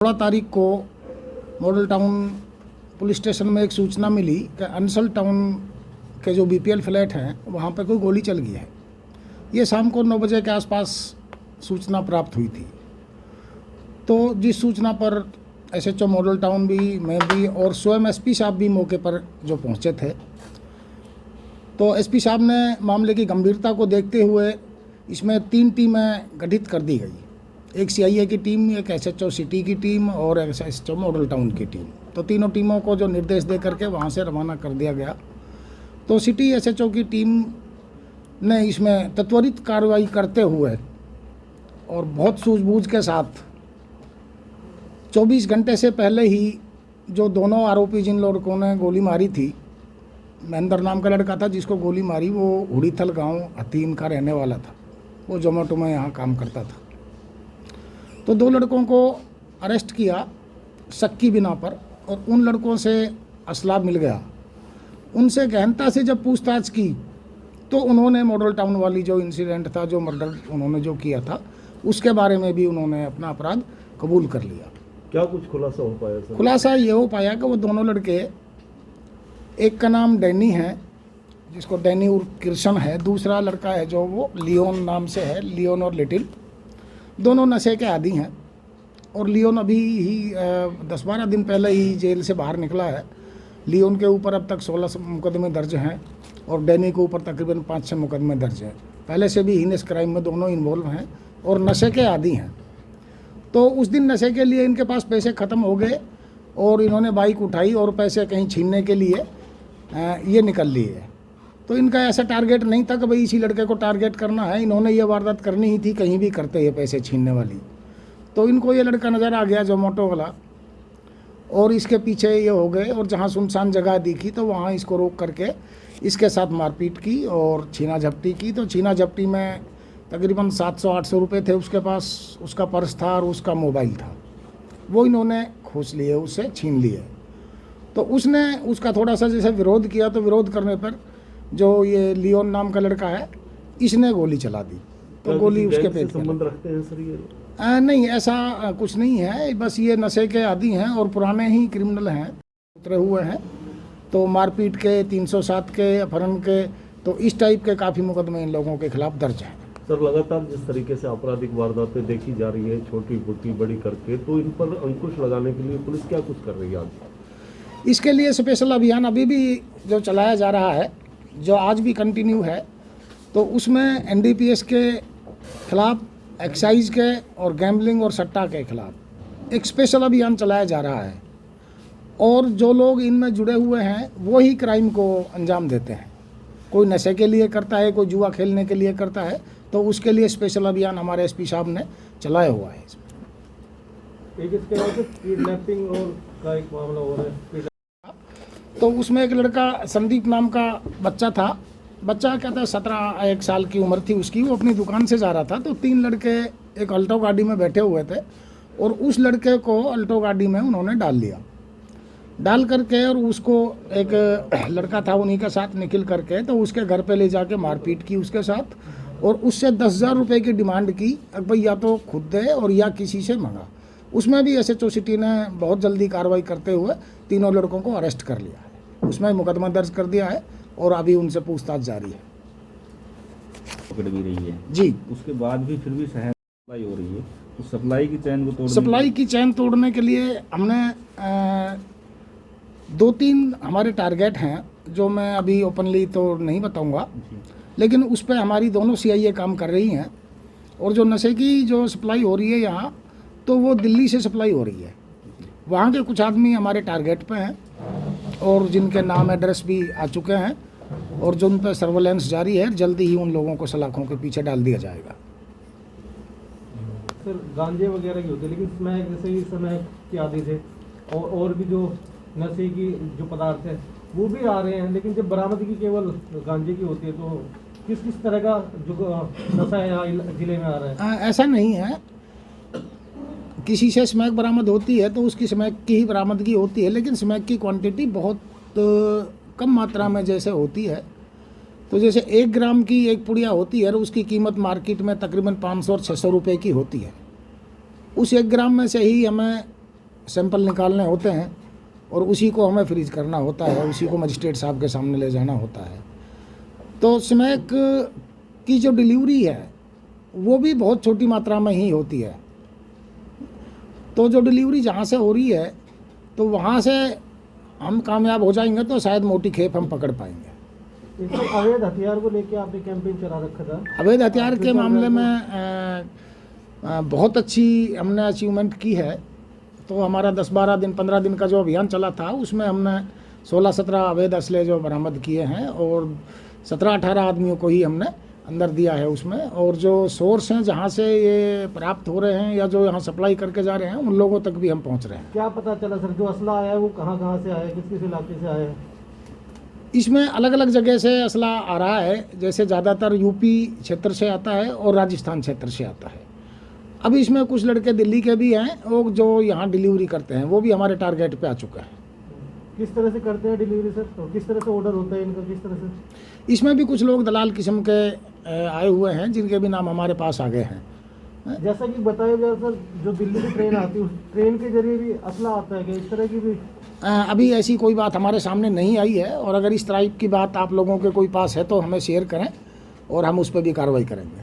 16 तारीख को model town police station में एक सूचना मिली कि अंसल टाउन के जो बीपीएल फ्लैट हैं वहाँ पर कोई गोली चल गई है। ये शाम को 9 बजे के आसपास सूचना प्राप्त हुई थी। तो जिस सूचना पर एसएचओ मॉडल टाउन भी, मैं भी और स्वयं एसपी साहब भी मौके पर जो पहुँचे थे, तो एसपी साहब ने मामले की गंभीरता को देखते हुए इसमें 3 टीमें गठित कर दी गई। एक सीआईए की टीम, एक एसएचओ सिटी की टीम और एक एसएचओ मॉडल टाउन की टीम। तो तीनों टीमों को जो निर्देश दे करके वहाँ से रवाना कर दिया गया। तो सिटी एसएचओ की टीम ने इसमें त्वरित कार्रवाई करते हुए और बहुत सूझबूझ के साथ 24 घंटे से पहले ही जो दोनों आरोपी जिन लड़कों ने गोली मारी थी, महेंद्र नाम का लड़का था जिसको गोली मारी, वो हुड़ीथल गांव हतीम का रहने वाला था। वो जोमेटो में यहाँ काम करता था। तो 2 लड़कों को अरेस्ट किया शक की बिना पर, और उन लड़कों से असला मिल गया। उनसे गहनता से जब पूछताछ की तो उन्होंने मॉडल टाउन वाली जो इंसिडेंट था, जो मर्डर उन्होंने जो किया था, उसके बारे में भी उन्होंने अपना अपराध कबूल कर लिया। क्या कुछ खुलासा हो पाया सर? खुलासा ये हो पाया कि वो दोनों लड़के, एक का नाम डैनी है जिसको डैनी उर्फ कृष्ण है, दूसरा लड़का है जो वो लियोन नाम से है, लियोन और लिटिल। दोनों नशे के आदी हैं और लियोन अभी ही 10-12 दिन पहले ही जेल से बाहर निकला है। लियोन के ऊपर अब तक 16 मुकदमे दर्ज हैं और डैनी के ऊपर तकरीबन 5-6 मुकदमे दर्ज हैं। पहले से भी हीनस क्राइम में दोनों इन्वॉल्व हैं और नशे के आदी हैं। तो उस दिन नशे के लिए इनके पास पैसे ख़त्म हो गए और इन्होंने बाइक उठाई और पैसे कहीं छीनने के लिए ये निकल लिए। तो इनका ऐसा टारगेट नहीं था कि भाई इसी लड़के को टारगेट करना है। इन्होंने ये वारदात करनी ही थी, कहीं भी करते ये पैसे छीनने वाली। तो इनको ये लड़का नज़र आ गया जोमेटो वाला, और इसके पीछे ये हो गए और जहाँ सुनसान जगह दिखी तो वहाँ इसको रोक करके इसके साथ मारपीट की और छीना झपटी की। तो छीना झपटी में तकरीबन 700-800 रुपये थे उसके पास, उसका पर्स था और उसका मोबाइल था, वो इन्होंने खोस लिए, उससे छीन लिए। तो उसने उसका थोड़ा सा जैसे विरोध किया, तो विरोध करने पर जो ये लियोन नाम का लड़का है, इसने गोली चला दी। तो गोली उसके पेट में। संबंध रखते हैं सर ये? नहीं, ऐसा कुछ नहीं है, बस ये नशे के आदी हैं और पुराने ही क्रिमिनल हैं, उतरे हुए हैं। तो मारपीट के, 307 के, अपहरण के, तो इस टाइप के काफ़ी मुकदमे इन लोगों के खिलाफ दर्ज हैं। सर, लगातार जिस तरीके से आपराधिक वारदातें देखी जा रही है, छोटी छोटी बड़ी करके, तो इन पर अंकुश लगाने के लिए पुलिस क्या कुछ कर रही है आज? इसके लिए स्पेशल अभियान अभी भी जो चलाया जा रहा है, जो आज भी कंटिन्यू है, तो उसमें एनडीपीएस के खिलाफ, एक्साइज के और गैम्बलिंग और सट्टा के खिलाफ एक स्पेशल अभियान चलाया जा रहा है। और जो लोग इनमें जुड़े हुए हैं वो ही क्राइम को अंजाम देते हैं। कोई नशे के लिए करता है, कोई जुआ खेलने के लिए करता है, तो उसके लिए स्पेशल अभियान हमारे एसपी साहब ने चलाया हुआ है। एक इसके बाद किडनैपिंग और का एक मामला हो रहा है, तो उसमें एक लड़का संदीप नाम का बच्चा था। बच्चा क्या था, 17 साल की उम्र थी उसकी। वो अपनी दुकान से जा रहा था, तो 3 लड़के एक अल्टो गाड़ी में बैठे हुए थे और उस लड़के को अल्टो गाड़ी में उन्होंने डाल लिया। डाल करके और उसको एक लड़का था उन्हीं के साथ निकल करके, तो उसके घर पे ले जाके मारपीट की उसके साथ और उससे 10,000 रुपये की डिमांड की, अब भाई या तो खुद दे और या किसी से मंगा। उसमें भी एसएचओ सिटी ने बहुत जल्दी कार्रवाई करते हुए तीनों लड़कों को अरेस्ट कर लिया है। उसमें मुकदमा दर्ज कर दिया है और अभी उनसे पूछताछ जारी है। पकड़ भी रही है जी। उसके बाद भी फिर भी शहर सप्लाई हो रही है, तो सप्लाई की चैन को सप्लाई की चैन तोड़ने के लिए हमने 2-3 हमारे टारगेट हैं, जो मैं अभी ओपनली तो नहीं बताऊंगा, लेकिन उस पर हमारी दोनों सीआईए काम कर रही हैं। और जो नशे की जो सप्लाई हो रही है यहाँ, तो वो दिल्ली से सप्लाई हो रही है। वहाँ के कुछ आदमी हमारे टारगेट पे हैं और जिनके नाम एड्रेस भी आ चुके हैं और जो उन पर सर्वेलेंस जारी है। जल्दी ही उन लोगों को सलाखों के पीछे डाल दिया जाएगा। सर, गांजे वगैरह की होती है, लेकिन स्मैक जैसे ही स्मैक के आदि थे और भी जो नशे की जो पदार्थ है वो भी आ रहे हैं, लेकिन जब बरामदगी केवल गांजे की होती है, तो किस किस तरह का जो नशा है यहाँ जिले में आ रहा है? ऐसा नहीं है, किसी से स्मैक बरामद होती है तो उसकी स्मैक की ही बरामदगी होती है, लेकिन स्मैक की क्वांटिटी बहुत कम मात्रा में जैसे होती है। तो जैसे 1 ग्राम की एक पुड़िया होती है और उसकी कीमत मार्केट में तकरीबन 500 और 600 रुपये की होती है। उस 1 ग्राम में से ही हमें सैंपल निकालने होते हैं और उसी को हमें फ्रीज करना होता है, उसी को मजिस्ट्रेट साहब के सामने ले जाना होता है। तो स्मैक की जो डिलीवरी है वो भी बहुत छोटी मात्रा में ही होती है। तो जो डिलीवरी जहाँ से हो रही है तो वहाँ से हम कामयाब हो जाएंगे तो शायद मोटी खेप हम पकड़ पाएंगे। इस पर अवैध हथियार को लेके आपने कैंपेन चला रखा था। अवैध हथियार के मामले में बहुत अच्छी हमने अचीवमेंट की है। तो हमारा 10-12 दिन 15 दिन का जो अभियान चला था उसमें हमने 16-17 अवैध असले जो बरामद किए हैं और 17-18 आदमियों को ही हमने अंदर दिया है उसमें। और जो सोर्स हैं जहाँ से ये प्राप्त हो रहे हैं या जो यहाँ सप्लाई करके जा रहे हैं उन लोगों तक भी हम पहुँच रहे हैं। क्या पता चला सर, जो असला आया है वो कहाँ से आया है, किस किस इलाके से आया है? इसमें अलग अलग जगह से असला आ रहा है, जैसे ज़्यादातर यूपी क्षेत्र से आता है और राजस्थान क्षेत्र से आता है। अभी इसमें कुछ लड़के दिल्ली के भी हैं और जो यहाँ डिलीवरी करते हैं वो भी हमारे टारगेट पे आ चुका है। किस तरह से करते हैं डिलीवरी सर, और किस तरह से ऑर्डर होता है इनका, किस तरह से? इसमें भी कुछ लोग दलाल किस्म के आए हुए हैं जिनके भी नाम हमारे पास आ गए हैं। जैसा कि बताया गया सर, जो दिल्ली की ट्रेन आती है उस ट्रेन के जरिए भी असला आता है क्या, इस तरह की भी? अभी ऐसी कोई बात हमारे सामने नहीं आई है और अगर इस टाइप की बात आप लोगों के कोई पास है तो हमें शेयर करें और हम उस पर भी कार्रवाई करेंगे।